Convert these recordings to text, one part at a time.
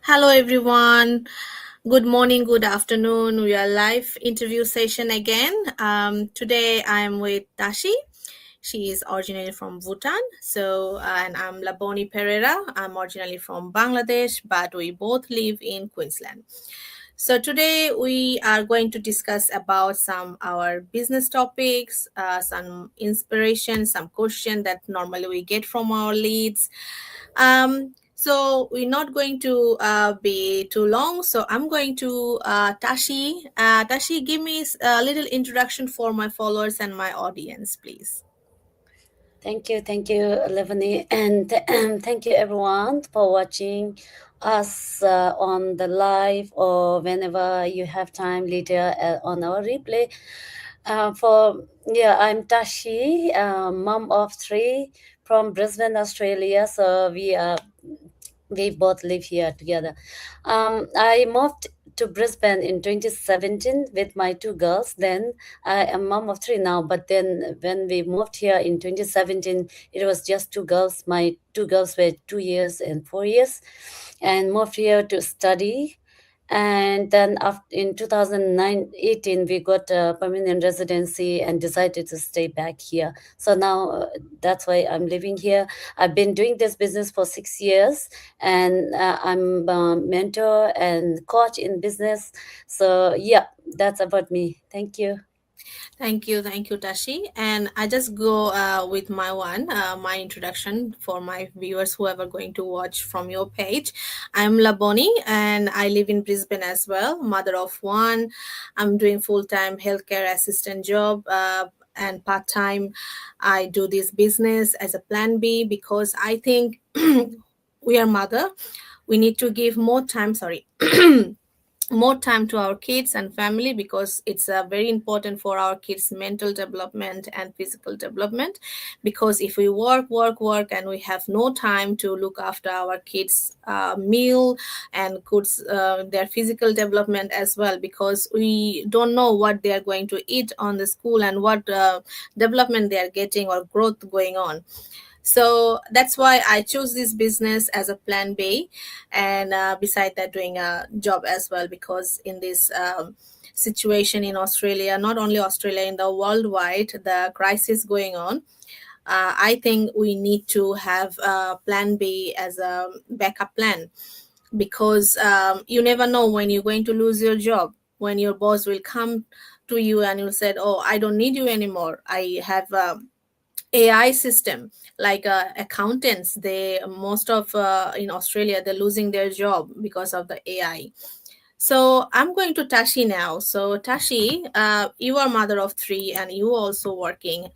Hello, everyone. Good morning, good afternoon. We are live interview session again. Today I am with Tashi. She is originally from Bhutan. And I'm Laboni Pereira. I'm originally from Bangladesh, but we both live in Queensland. So today we are going to discuss about some our business topics, some inspiration, some question that normally we get from our leads. So we're not going to be too long. So I'm going to Tashi. Tashi, give me a little introduction for my followers and my audience, please. Thank you, Levani, and thank you everyone for watching us on the live or whenever you have time later on our replay. I'm Tashi, mom of three from Brisbane, Australia. We both live here together. I moved to Brisbane in 2017 with my two girls. Then I am mom of three now, but then when we moved here in 2017, it was just two girls. My two girls were 2 years and 4 years, and moved here to study. And then after, in 2018, we got a permanent residency and decided to stay back here. So now that's why I'm living here. I've been doing this business for 6 years, and I'm a mentor and coach in business. So yeah, that's about me. Thank you. Thank you, Tashi. And I just go with my introduction for my viewers, whoever going to watch from your page. I'm Laboni, and I live in Brisbane as well. Mother of one. I'm doing full time healthcare assistant job. And part time, I do this business as a plan B because I think we are mother. We need to give more time. Sorry. More time to our kids and family because it's very important for our kids mental development and physical development, because if we work and we have no time to look after our kids meal and goods their physical development as well, because we don't know what they are going to eat on the school and what development they are getting or growth going on. So that's why I chose this business as a plan B, and beside that doing a job as well, because in this situation in Australia, not only Australia, in the worldwide, the crisis going on, I think we need to have a plan B as a backup plan, because you never know when you're going to lose your job, when your boss will come to you and will say, oh, I don't need you anymore, I have AI system, like accountants, they most of in Australia, they're losing their job because of the AI. So I'm going to Tashi now. So Tashi, you are mother of three and you also working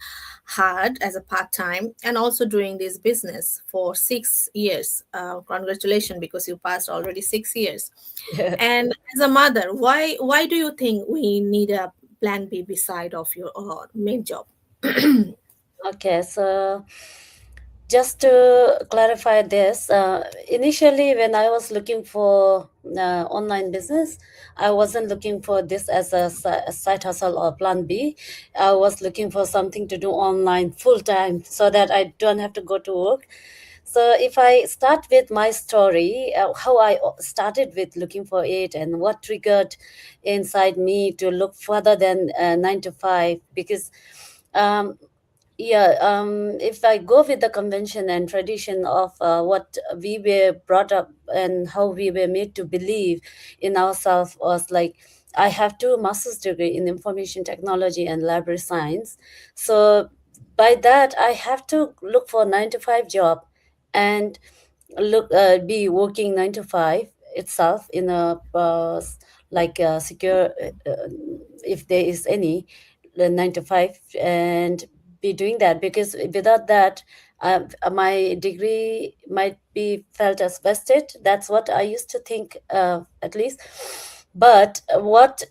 hard as a part-time and also doing this business for 6 years. Congratulations, because you passed already 6 years. And as a mother, why do you think we need a plan B beside of your main job? Okay, so just to clarify this, initially when I was looking for online business, I wasn't looking for this as a side hustle or plan B. I was looking for something to do online full time so that I don't have to go to work. So if I start with my story, how I started with looking for it and what triggered inside me to look further than 9 to 5, because um, if I go with the convention and tradition of what we were brought up and how we were made to believe in ourselves, was like, I have two master's degree in information technology and library science. So by that, I have to look for 9 to 5 job and be working 9 to 5 itself in a like a secure, if there is any 9 to 5, and be doing that, because without that, my degree might be felt as vested. That's what I used to think, at least. But what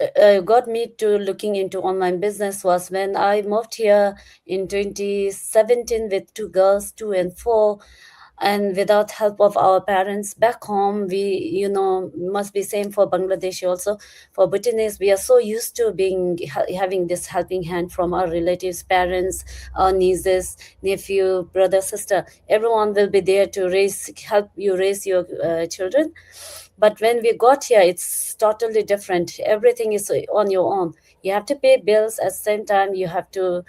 got me to looking into online business was when I moved here in 2017 with two girls, 2 and 4. and without help of our parents back home. We, must be same for Bangladeshi also. For Bhutanese, we are so used to being having this helping hand from our relatives, parents, our nieces, nephew, brother, sister. Everyone will be there to help you raise your children. But when we got here, it's totally different. Everything is on your own. You have to pay bills at the same time. You have to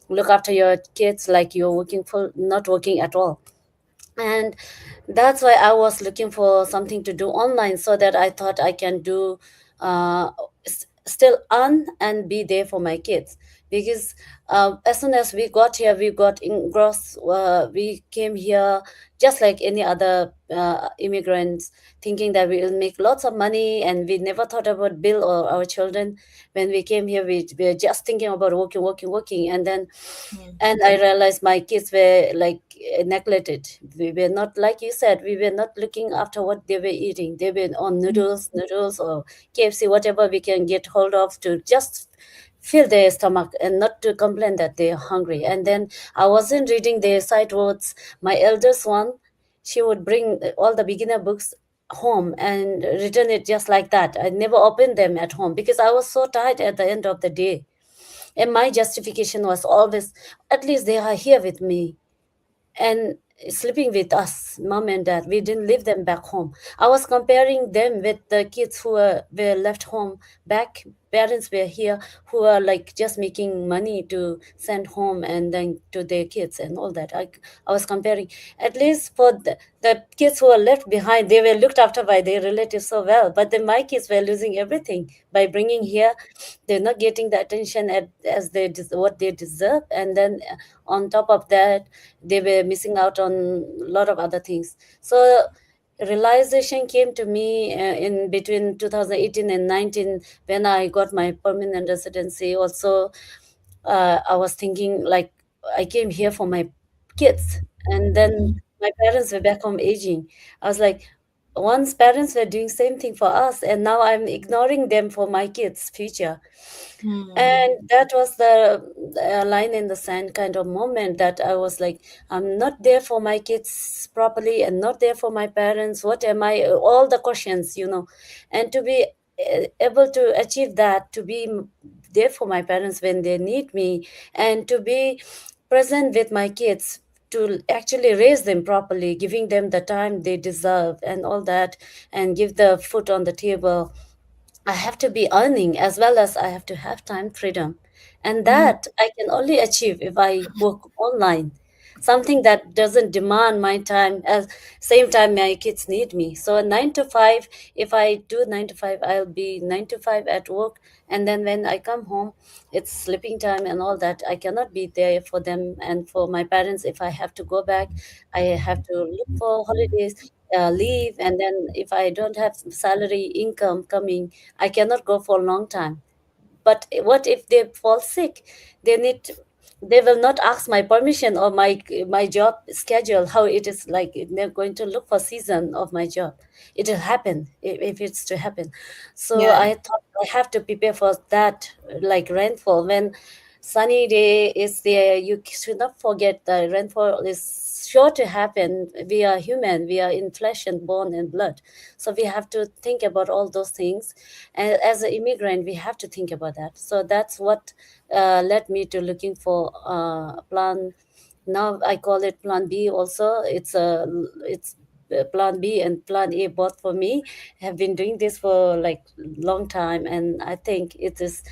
look after your kids like you're working full, not working at all. And that's why I was looking for something to do online, so that I thought I can do still earn and be there for my kids. Because as soon as we got here, we got engrossed. We came here just like any other immigrants, thinking that we will make lots of money, and we never thought about bill or our children. When we came here, we were just thinking about working, working, working. And I realized my kids were like neglected. We were not, like you said, we were not looking after what they were eating. They were on noodles or KFC, whatever we can get hold of to just fill their stomach and not to complain that they're hungry. And then I wasn't reading their side words. My eldest one, she would bring all the beginner books home and return it just like that. I never opened them at home because I was so tired at the end of the day. And my justification was always, at least they are here with me and sleeping with us, mom and dad. We didn't leave them back home. I was comparing them with the kids who were left home back. Parents were here who are like just making money to send home and then to their kids and all that. I was comparing. At least for the kids who were left behind, they were looked after by their relatives so well. But then my kids were losing everything by bringing here. They're not getting the attention as what they deserve. And then on top of that, they were missing out on a lot of other things. So realization came to me in between 2018 and 19, when I got my permanent residency. Also, I was thinking like, I came here for my kids, and then my parents were back home aging. I was like, once parents were doing same thing for us, and now I'm ignoring them for my kids future. And that was the line in the sand kind of moment, that I was like, I'm not there for my kids properly and not there for my parents. What am I? All the questions, and to be able to achieve that, to be there for my parents when they need me, and to be present with my kids, to actually raise them properly, giving them the time they deserve and all that, and give the food on the table. I have to be earning as well as I have to have time freedom. And that I can only achieve if I work online. Something that doesn't demand my time at same time my kids need me. So 9 to 5, if I do 9 to 5, I'll be 9 to 5 at work. And then when I come home, it's sleeping time and all that. I cannot be there for them and for my parents. If I have to go back, I have to look for holidays, leave. And then if I don't have salary income coming, I cannot go for a long time. But what if they fall sick? They need they will not ask my permission or my job schedule, how it is like. They're going to look for season of my job. It will happen if it's to happen. So Yeah. I thought I have to prepare for that, like rainfall. When sunny day is there, you should not forget the rainfall is sure to happen. We are human, we are in flesh and bone and blood. So we have to think about all those things, and as an immigrant we have to think about that. So that's what led me to looking for plan. Now I call it plan B also. It's plan B and plan A both for me. Have been doing this for like long time, and I think it is,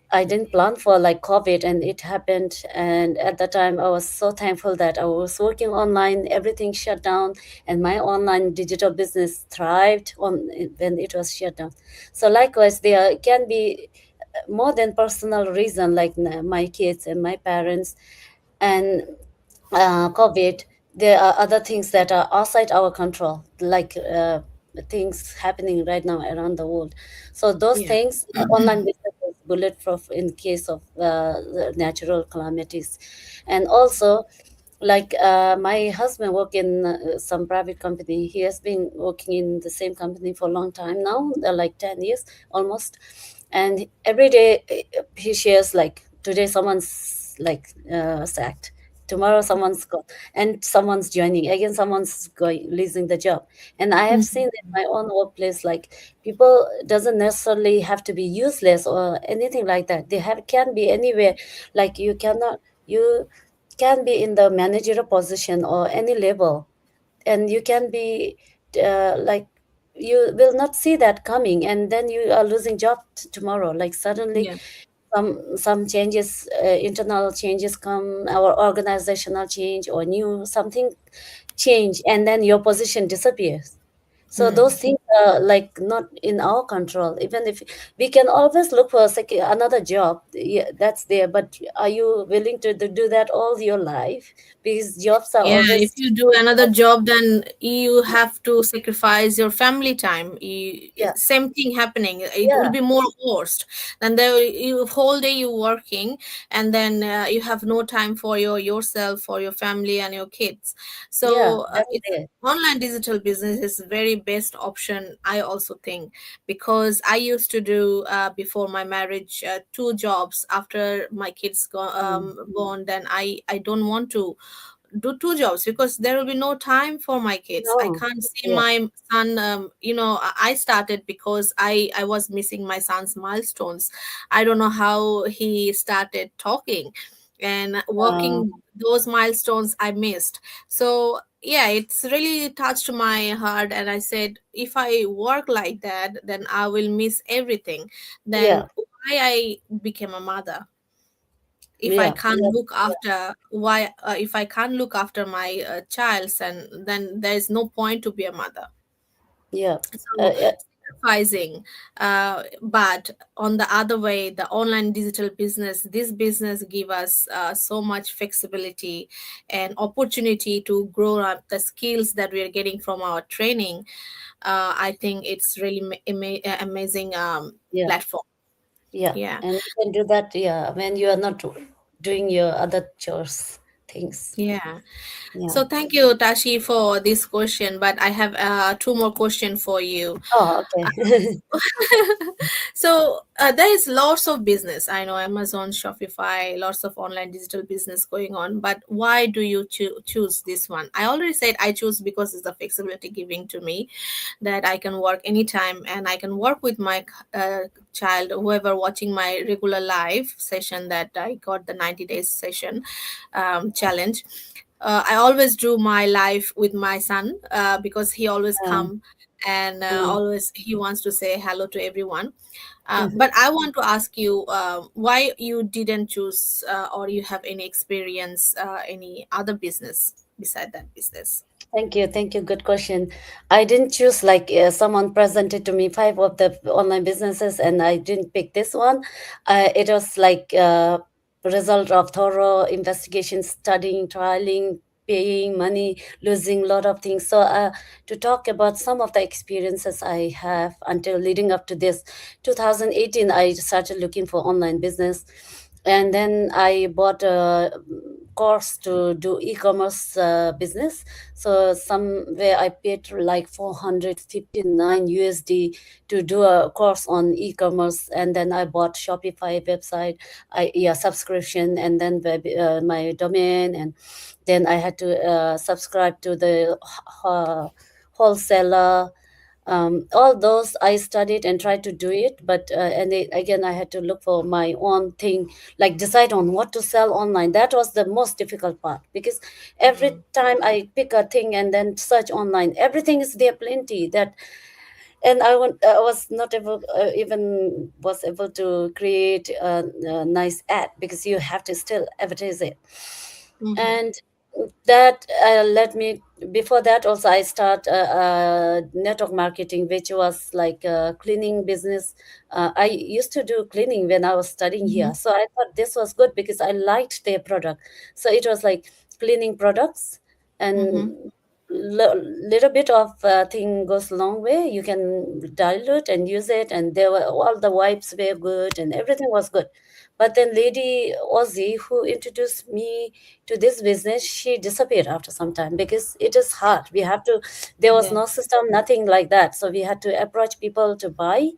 I didn't plan for like COVID and it happened. And at the time, I was so thankful that I was working online, everything shut down, and my online digital business thrived on when it was shut down. So likewise, there can be more than personal reason, like my kids and my parents and COVID. There are other things that are outside our control, like things happening right now around the world. So those Yeah. things, online business is bulletproof in case of the natural calamities. And also, like my husband work in some private company. He has been working in the same company for a long time now, like 10 years almost. And every day he shares like, today someone's like sacked, tomorrow someone's go, and someone's joining again, someone's going losing the job. And I have seen in Mhm. my own workplace, like, people doesn't necessarily have to be useless or anything like that. They have can be anywhere. Like, you can be in the managerial position or any level, and you can be like, you will not see that coming, and then you are losing job tomorrow, like suddenly Yeah. some changes, internal changes come, our organizational change or new something change, and then your position disappears. So those Hmm. things are like not in our control. Even if we can always look for another job, yeah, that's there, but are you willing to do that all your life? Because jobs are Yeah, if always you do another job, then you have to sacrifice your family time. yeah, Same thing happening. It will yeah, be more worst. Then there, you whole day you working, and then you have no time for yourself, for your family, and your kids. yeah, So that's it's there. online digital business is very best option. I also think, because I used to do before my marriage two jobs. After my kids Mm. born, then I don't want to do two jobs because there will be no time for my kids. I No, can't see yeah, my son. I started because I was missing my son's milestones. I don't know how he started talking and uh, working. Those milestones I missed. So yeah, it's really touched my heart, and I said, if I work like that, then I will miss everything. Then yeah, why I became a mother? If I yeah, can't yeah, look after why if I can't look after my child, then there is no point to be a mother. yeah, So yeah, sacrificing, but on the other way, the online digital business, this business give us so much flexibility and opportunity to grow up the skills that we are getting from our training. I think it's really amazing yeah, platform. yeah. Yeah. And you can do that, yeah, when you are not doing your other chores things. Yeah. Yeah. So thank you, Tashi, for this question. But I have two more questions for you. Oh, okay. So there is lots of business. I know Amazon, Shopify, lots of online digital business going on. But why do you choose this one? I already said I choose because it's the flexibility giving to me, that I can work anytime and I can work with my child, whoever watching my regular live session that I got the 90 days session challenge. I always do my live with my son because he always Um, come and mm, always he wants to say hello to everyone. mhm. But I want to ask you why you didn't choose or you have any experience any other business beside that business. Thank you. Thank you. Good question. I didn't choose, like, someone presented to me five of the online businesses, and I didn't pick this one. It was like result of thorough investigation, studying, trialing, paying money, losing a lot of things. So to talk about some of the experiences I have until leading up to this 2018, I started looking for online business, and then I bought a course to do e-commerce business. So somewhere I paid like 459 USD to do a course on e-commerce, and then I bought Shopify website, subscription, and then my domain, and then I had to subscribe to the wholesaler. All those I studied and tried to do it, but again I had to look for my own thing, like decide on what to sell online. That was the most difficult part, because every Mhm. time I pick a thing and then search online, everything is there plenty that, and I was not able, even was able to create a nice ad, because you have to still advertise it. Mhm. And that let me, before that also I start network marketing, which was like a cleaning business. I used to do cleaning when I was studying here, Mhm. so I thought this was good because I liked their product. So it was like cleaning products, and Mhm. little bit of thing goes a long way. You can dilute and use it, and there were all the wipes were good and everything was good. But then lady Ozzy who introduced me to this business, she disappeared after some time because it is hard. We have to, there was Yeah. no system, nothing like that. So we had to approach people to buy.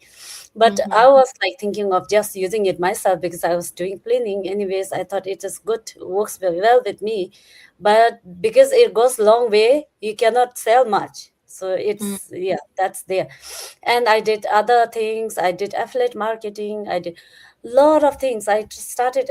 But Mm-hmm. I was like thinking of just using it myself because I was doing cleaning. Anyways, I thought it is good, works very well with me. But because it goes long way, you cannot sell much. So it's, yeah, that's there. And I did other things. I did affiliate marketing. I did lot of things. I just started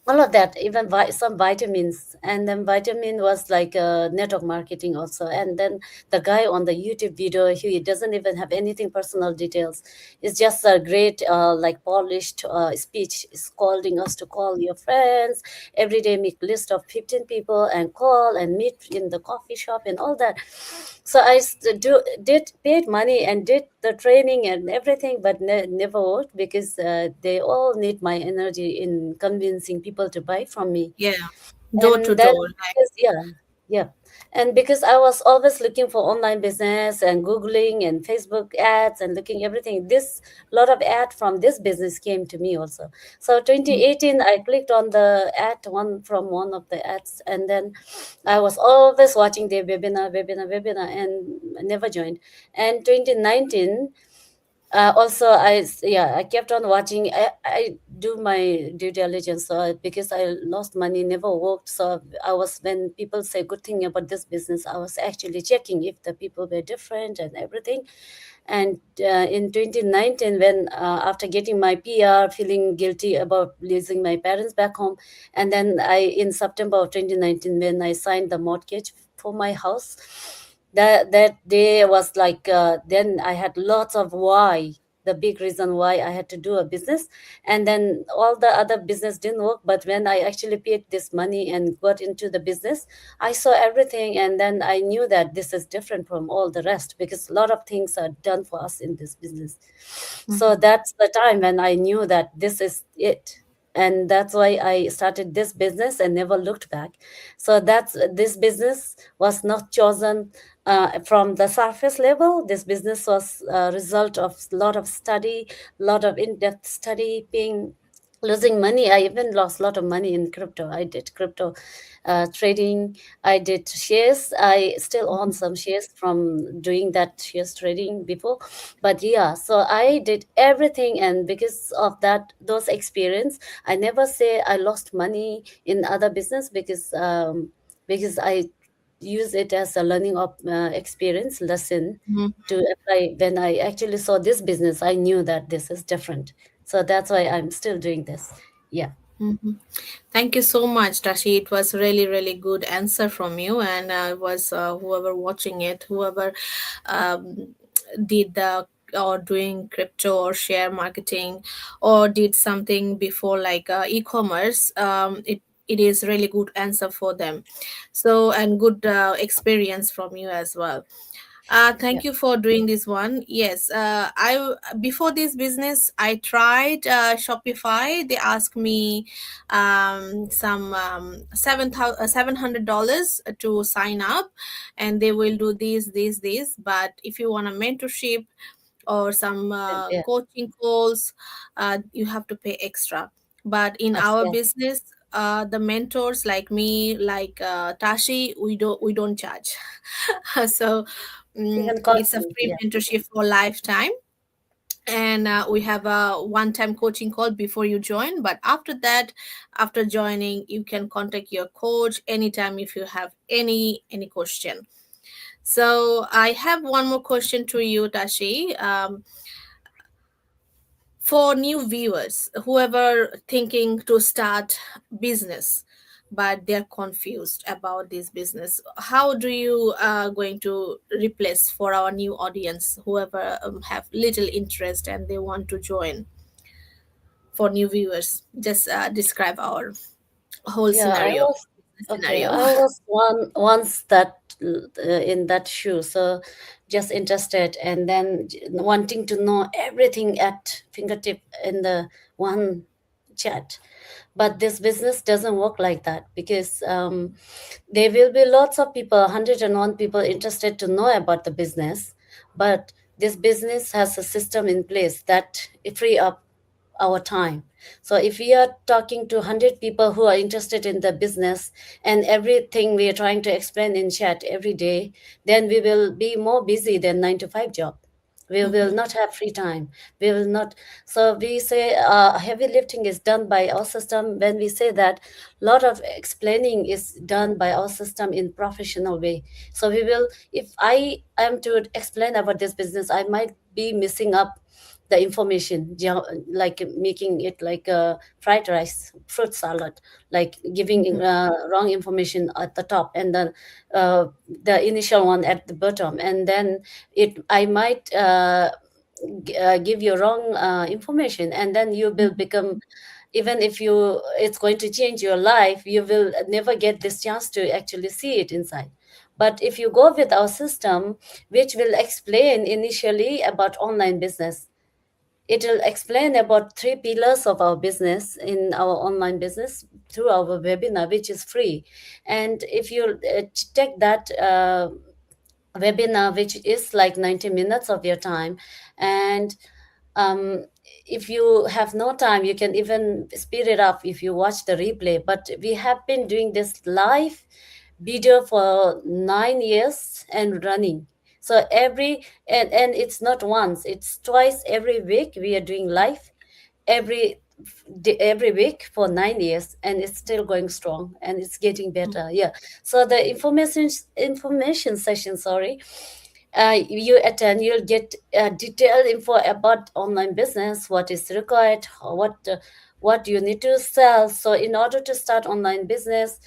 all of that, even some vitamins, and then vitamin was like network marketing also. And then the guy on the YouTube video, he doesn't even have anything personal details. It's just a great like polished speech, scolding us to call your friends every day, make list of 15 people and call and meet in the coffee shop and all that. So did paid money and did the training and everything, but never worked because they all need my energy in convincing people to buy from me. Yeah. Door to And then door. because, yeah, yeah, and because I was always looking for online business and googling and Facebook ads and looking everything, this lot of ad from this business came to me also. So Like, 2018 I clicked on the ad, one from one of the ads, and then I was always watching the webinar and never joined. And 2019 also yeah, I kept on watching. I do my due diligence, because I lost money, never worked. So I was, when people say good thing about this business, I was actually checking if the people were different and everything. And in 2019, when after getting my PR, feeling guilty about losing my parents back home, and then I, in September of 2019, when I signed the mortgage for my house, that day was like, then I had lots of why, the big reason why I had to do a business. And then all the other business didn't work, but when I actually paid this money and got into the business, I saw everything, and then I knew that this is different from all the rest because a lot of things are done for us in this business. So mhm, that's the time when I knew that this is it. And that's why I started this business and never looked back. So that's, this business was not chosen from the surface level. This business was a result of a lot of study, lot of in-depth study, being losing money. I even lost a lot of money in crypto. I did crypto trading. I did shares. I still own some shares from doing that shares trading before. But yeah, so I did everything, and because of that, those experience, I never say I lost money in other business because I use it as a learning of experience lesson mhm, to apply. When I actually saw this business, I knew that this is different. So that's why I'm still doing this. Yeah. mhm. Thank you so much, Tashi. It was really, really good answer from you, and it was whoever watching it, whoever um, did the or doing crypto or share marketing or did something before like e-commerce. It is really good answer for them. So and good experience from you as well. Yeah. Thank you for doing this one. Yes, I before this business I tried Shopify. They asked me some $700 to sign up, and they will do this. But if you want a mentorship or some Yeah. coaching calls, you have to pay extra. But in our Yeah. business, the mentors like me, like Tashi, we don't charge. So You can call it's a me. free Yeah. mentorship for lifetime, and we have a one-time coaching call before you join. But after that, after joining, you can contact your coach anytime if you have any question. So I have one more question to you, Tashi. For new viewers, whoever thinking to start business but they're confused about this business, how do you going to replace for our new audience, whoever have little interest and they want to join? For new viewers, just describe our whole Yeah, I scenario. was okay. Scenario. I was once that in that shoe, so just interested, and then wanting to know everything at fingertip in the one chat. But this business doesn't work like that because there will be lots of people, 101 people interested to know about the business, but this business has a system in place that free up our time. So if we are talking to 100 people who are interested in the business, and everything we are trying to explain in chat every day, then we will be more busy than 9 to 5 job. We will Mm-hmm. not have free time. We will not. So we say heavy lifting is done by our system. When we say that, lot of explaining is done by our system in professional way. So we will, if I am to explain about this business, I might be missing up the information, like making it like a fried rice, fruit salad, like Mm-hmm. giving wrong information at the top, and then the initial one at the bottom, and then it I might give you wrong information, and then you will become, even if you it's going to change your life, you will never get this chance to actually see it inside. But if you go with our system, which will explain initially about online business, it will explain about three pillars of our business in our online business through our webinar, which is free. And if you take that webinar, which is like 90 minutes of your time, and um, if you have no time, you can even speed it up if you watch the replay. But we have been doing this live video for 9 years and running. So and it's not once, it's twice every week we are doing live, every every week for 9 years, and it's still going strong and it's getting better. Yeah. So the information session, sorry, you attend, you'll get detailed info about online business, what is required, what you need to sell. So in order to start online business,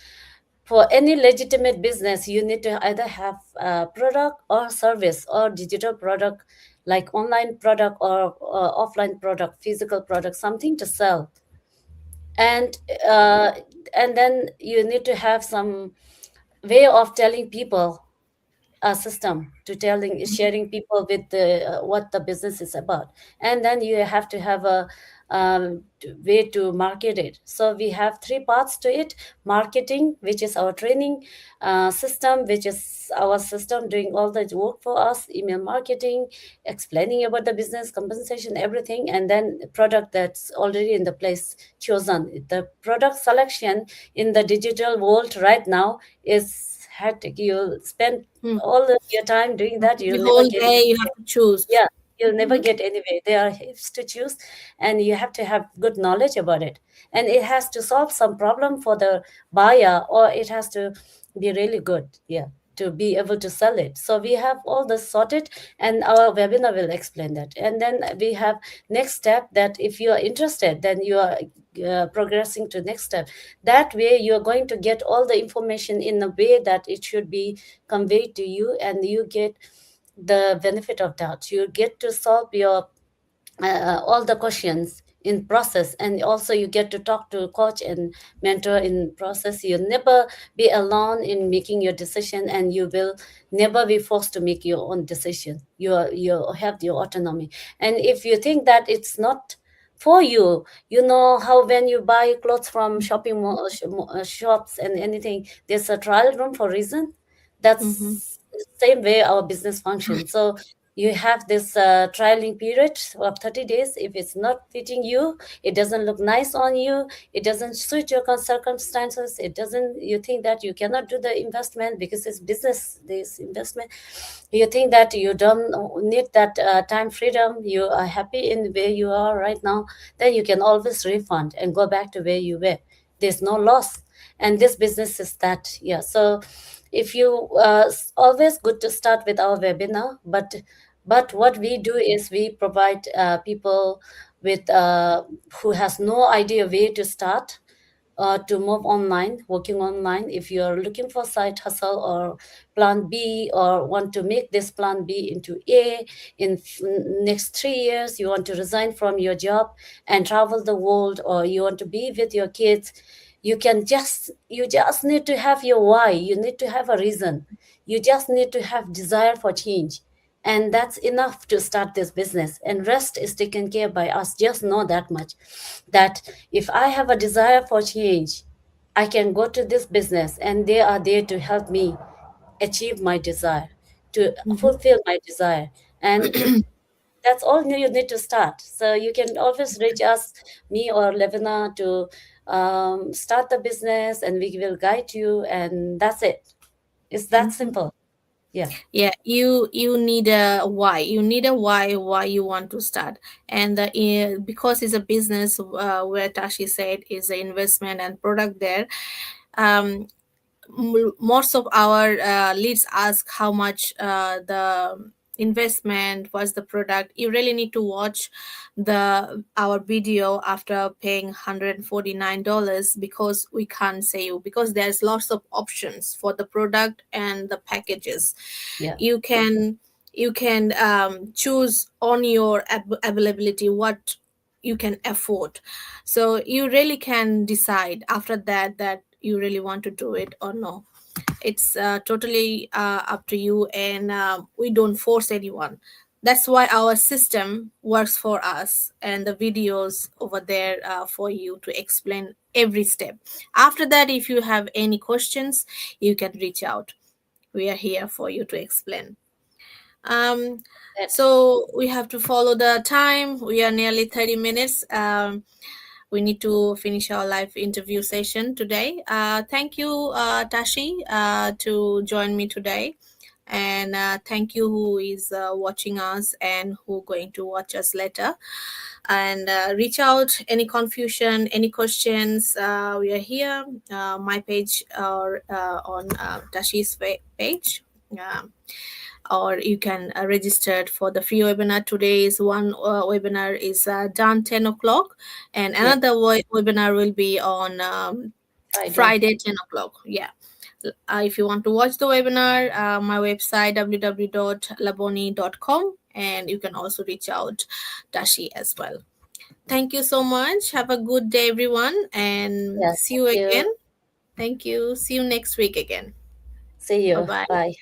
for any legitimate business, you need to either have a product or service or digital product, like online product or offline product, physical product, something to sell. And uh, and then you need to have some way of telling people, a system to telling, sharing people with the what the business is about. And then you have to have a way to market it. So we have three parts to it: marketing, which is our training, system, which is our system doing all the work for us, email marketing, explaining about the business, compensation, everything, and then product that's already in the place chosen. The product selection in the digital world right now is hectic. You'll spend Mm-hmm. all of your time doing that, The you'll never whole get day you anywhere. have to choose. Yeah, you'll never Mm-hmm. get anywhere. There are heaps to choose, and you have to have good knowledge about it. And it has to solve some problem for the buyer, or it has to be really good, yeah, to be able to sell it. So we have all this sorted, and our webinar will explain that. And then we have next step, that if you are interested, then you are progressing to next step. That way you're going to get all the information in a way that it should be conveyed to you, and you get the benefit of doubt. You get to solve your all the questions in process, and also you get to talk to a coach and mentor in process. You'll never be alone in making your decision, and you will never be forced to make your own decision. You have your autonomy. And if you think that it's not for you, you know how when you buy clothes from shopping shops and anything, there's a trial room for reason. Mm-hmm. That's the same way our business functions. So you have this trialing period of 30 days. If it's not fitting you, it doesn't look nice on you, it doesn't suit your circumstances, it doesn't, you think that you cannot do the investment because it's business, this investment, you think that you don't need that time freedom, you are happy in where you are right now, then you can always refund and go back to where you were. There's no loss. And this business is that, yeah. So if you always good to start with our webinar, but what we do is we provide people with who has no idea where to start to move online, working online. If you're looking for side hustle or plan B, or want to make this plan B into A in next 3 years, you want to resign from your job and travel the world, or you want to be with your kids, you just need to have your why. You need to have a reason. You just need to have desire for change, and that's enough to start this business, and rest is taken care by us. Just know that much, that if I have a desire for change, I can go to this business and they are there to help me achieve my desire, to Mm-hmm. fulfill my desire. And That's all you need to start. So you can always reach us, me or Levina, to start the business, and we will guide you. And that's it. It's that Mhm. simple. Yeah. Yeah, you need a why. You need a why you want to start, and because it's a business, where Tashi said is an investment and product there. Um, Most of our leads ask how much the investment was the product. You really need to watch the our video after paying $149, because we can't say you, because there's lots of options for the product and the packages. Yeah. You can choose on your availability what you can afford. So you really can decide after that that you really want to do it or no. It's totally up to you, and we don't force anyone. That's why our system works for us, and the videos over there for you to explain every step. After that, if you have any questions, you can reach out. We are here for you to explain. um, That, so we have to follow the time. We are nearly 30 minutes. We need to finish our live interview session today. Thank you, Tashi, to join me today. And thank you who is watching us and who going to watch us later. And reach out any confusion, any questions. We are here. My page or on Tashi's page. Or you can register for the free webinar. Today's one webinar is done 10 o'clock, and yeah. another webinar will be on Friday. Friday 10 o'clock. Yeah. If you want to watch the webinar, my website www.laboni.com, and you can also reach out Tashi as well. Thank you so much. Have a good day, everyone, and Yeah. see Thank you you. again. Thank you. See you next week again. See Bye you. bye. Bye.